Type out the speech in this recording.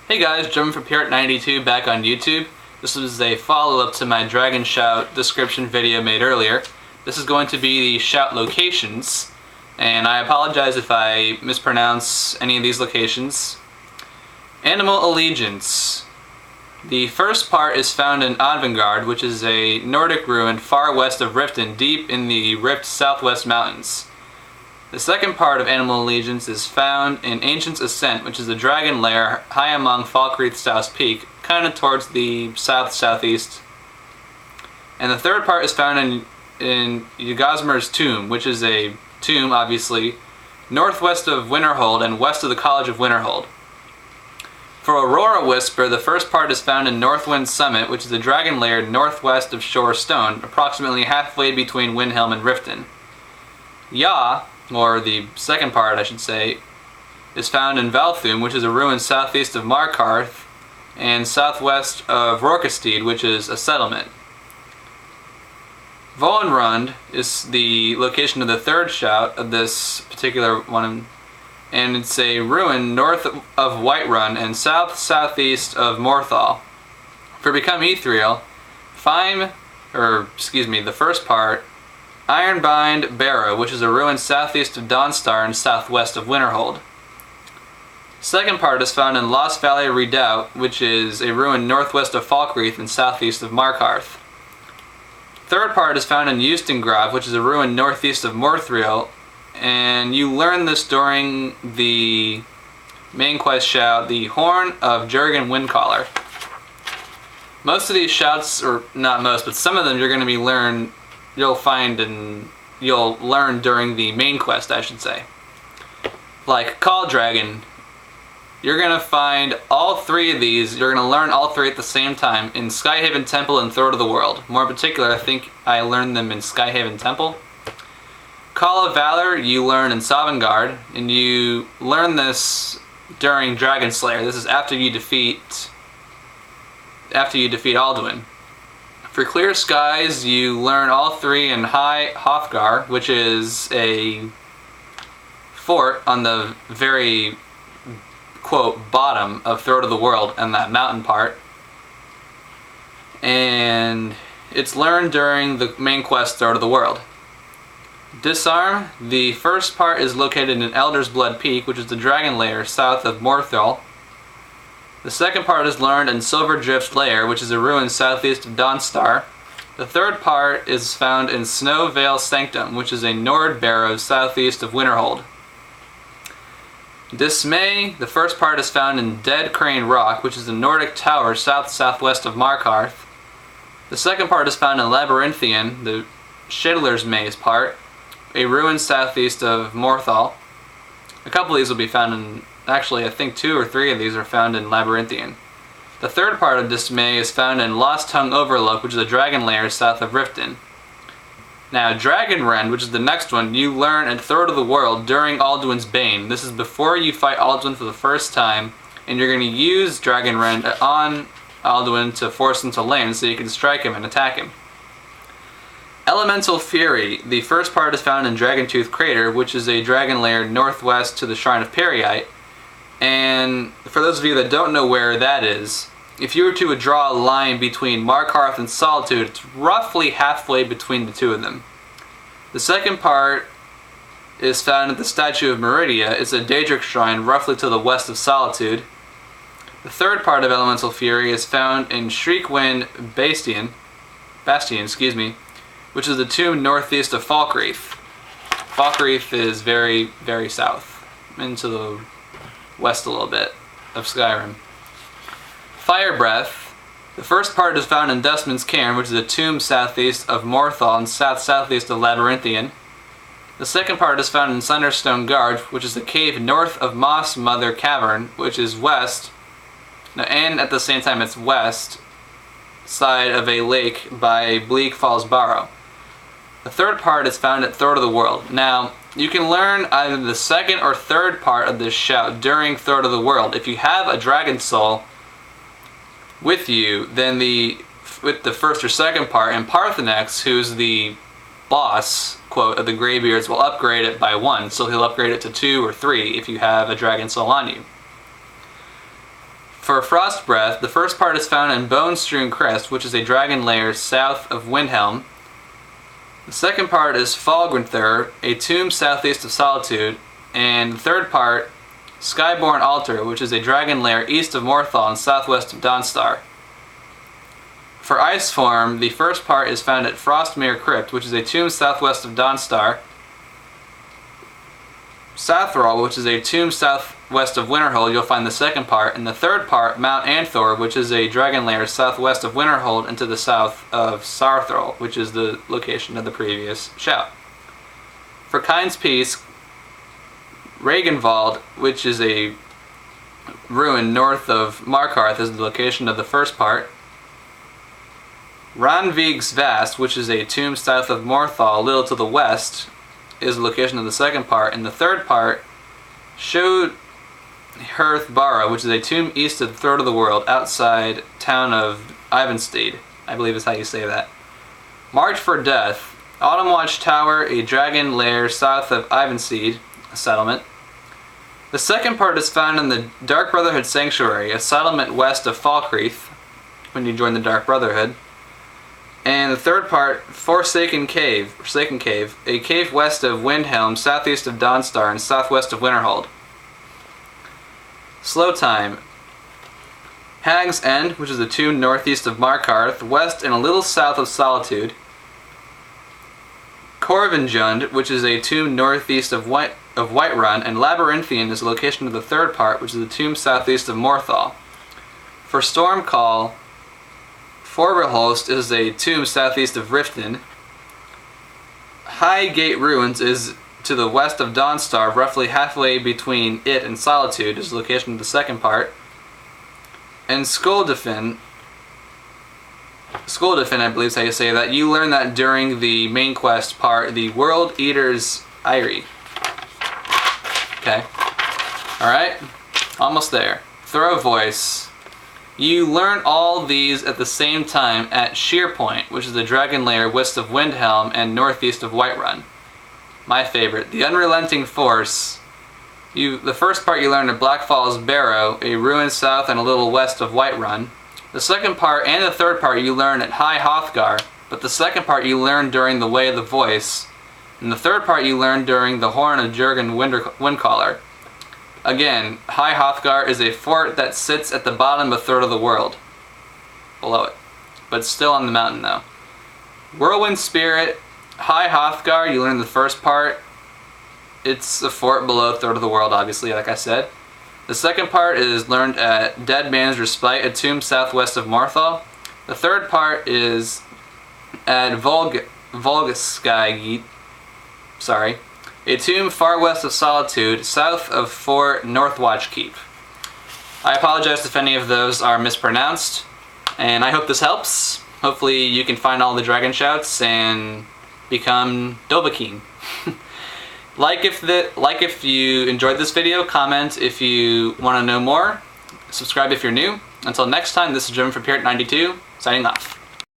Hey guys, German for Pirate92 back on YouTube. This is a follow-up to my Dragon Shout description video made earlier. This is going to be the shout locations, and I apologize if I mispronounce any of these locations. Animal Allegiance. The first part is found in Advangard, which is a Nordic ruin far west of Riften, deep in the Rift Southwest Mountains. The second part of Animal Allegiance is found in Ancient's Ascent, which is a dragon lair high among Falkreath's South Peak, kind of towards the south-southeast. And the third part is found in Yggdrasil's Tomb, which is a tomb, obviously, northwest of Winterhold and west of the College of Winterhold. For Aurora Whisper, the first part is found in Northwind Summit, which is a dragon lair northwest of Shore Stone, approximately halfway between Windhelm and Riften. Ya, or the second part I should say, is found in Valthum, which is a ruin southeast of Markarth, and southwest of Rorkesteed, which is a settlement. Volenrund is the location of the third shout of this particular one, and it's a ruin north of Whiterun and south-southeast of Morthal. For Become Ethereal, the first part, Ironbind Barrow, which is a ruin southeast of Dawnstar and southwest of Winterhold. Second part is found in Lost Valley Redoubt, which is a ruin northwest of Falkreath and southeast of Markarth. Third part is found in Eustengrav, which is a ruin northeast of Morthriel, and you learn this during the main quest shout, the Horn of Jurgen Windcaller. Most of these shouts, or not most, but some of them you're going to be you'll learn during the main quest, I should say. Like Call Dragon, you're going to find all three of these, you're going to learn all three at the same time in Skyhaven Temple and Throat of the World. More in particular, I think I learned them in Skyhaven Temple. Call of Valor you learn in Sovngarde, and you learn this during Dragon Slayer. This is after you defeat Alduin. For Clear Skies, you learn all three in High Hrothgar, which is a fort on the very, quote, bottom of Throat of the World and that mountain part. And it's learned during the main quest, Throat of the World. Disarm, the first part is located in Elder's Blood Peak, which is the dragon lair south of Morthal. The second part is learned in Silverdrift's Lair, which is a ruin southeast of Dawnstar. The third part is found in Snow Vale Sanctum, which is a Nord Barrow southeast of Winterhold. Dismay, the first part is found in Dead Crane Rock, which is a Nordic tower south-southwest of Markarth. The second part is found in Labyrinthian, the Shadler's Maze part, a ruin southeast of Morthal. A couple of these will be found in, actually I think 2 or 3 of these are found in Labyrinthian. The third part of Dismay is found in Lost Tongue Overlook, which is a dragon lair south of Riften. Now Dragonrend, which is the next one, you learn at Throat of the World during Alduin's Bane. This is before you fight Alduin for the first time, and you're going to use Dragonrend on Alduin to force him to land so you can strike him and attack him. Elemental Fury, the first part is found in Dragontooth Crater, which is a dragon lair northwest to the Shrine of Periite. And for those of you that don't know where that is, if you were to draw a line between Markarth and Solitude, it's roughly halfway between the two of them. The second part is found at the Statue of Meridia. It's a Daedric shrine roughly to the west of Solitude. The third part of Elemental Fury is found in Shriekwind Bastion, which is the tomb northeast of Falkreath. Falkreath is very, very south, into the west a little bit of Skyrim. Fire Breath, the first part is found in Dustman's Cairn, which is a tomb southeast of Morthal and south-southeast of Labyrinthian. The second part is found in Sunderstone Gorge, which is a cave north of Moss Mother Cavern, which is west, and at the same time it's west side of a lake by Bleak Falls Barrow. The third part is found at Throat of the World. Now, you can learn either the second or third part of this shout during Throat of the World. If you have a Dragon Soul with you, then with the first or second part, and Parthenex, who's the boss, quote, of the Greybeards, will upgrade it by 1, so he'll upgrade it to 2 or 3 if you have a Dragon Soul on you. For Frost Breath, the first part is found in Bone Strewn Crest, which is a dragon lair south of Windhelm. The second part is Falgwinther, a tomb southeast of Solitude. And the third part, Skyborn Altar, which is a dragon lair east of Morthal and southwest of Dawnstar. For Iceform, the first part is found at Frostmere Crypt, which is a tomb southwest of Dawnstar. Sathrall, which is a tomb southwest of Winterhold, you'll find the second part. And the third part, Mount Anthor, which is a dragon lair southwest of Winterhold and to the south of Sarthrall, which is the location of the previous shout. For Kind's Peace, Regenwald, which is a ruin north of Markarth, is the location of the first part. Ranvig's Vast, which is a tomb south of Morthal, a little to the west, is the location of the second part. And the third part, Shodhearth Bara, which is a tomb east of the Throat of the World, outside town of Ivanstead, I believe is how you say that. March for Death, Autumn Watch Tower, a dragon lair south of Ivanstead, a settlement. The second part is found in the Dark Brotherhood Sanctuary, a settlement west of Falkreath, when you join the Dark Brotherhood. And the third part, Forsaken Cave, a cave west of Windhelm, southeast of Dawnstar, and southwest of Winterhold. Slow Time, Hag's End, which is a tomb northeast of Markarth, west and a little south of Solitude. Corvinjund, which is a tomb northeast of Whiterun, and Labyrinthian is the location of the third part, which is a tomb southeast of Morthal. For Stormcall, Forberholst is a tomb southeast of Riften. High Gate Ruins is to the west of Dawnstar, roughly halfway between it and Solitude, is the location of the second part. And Skuldafin, I believe is how you say that. You learn that during the main quest part, the World Eater's Eyrie. Okay. Alright. Almost there. Throw Voice. You learn all these at the same time at Sheerpoint, which is the dragon lair west of Windhelm and northeast of Whiterun. My favorite. The Unrelenting Force. The first part you learn at Blackfall's Barrow, a ruin south and a little west of Whiterun. The second part and the third part you learn at High Hrothgar, but the second part you learn during the Way of the Voice. And the third part you learn during the Horn of Jurgen Windcaller. Again, High Hrothgar is a fort that sits at the bottom of Throat of the World. Below it. But still on the mountain though. Whirlwind Spirit, High Hrothgar, you learn the first part. It's a fort below Throat of the World, obviously, like I said. The second part is learned at Dead Man's Respite, a tomb southwest of Morthal. The third part is at Volgasky, a tomb far west of Solitude, south of Fort Northwatch Keep. I apologize if any of those are mispronounced, and I hope this helps. Hopefully you can find all the dragon shouts and become Dovahkiin. Like if you enjoyed this video, comment if you want to know more, subscribe if you're new. Until next time, this is Jim from Pirate92, signing off.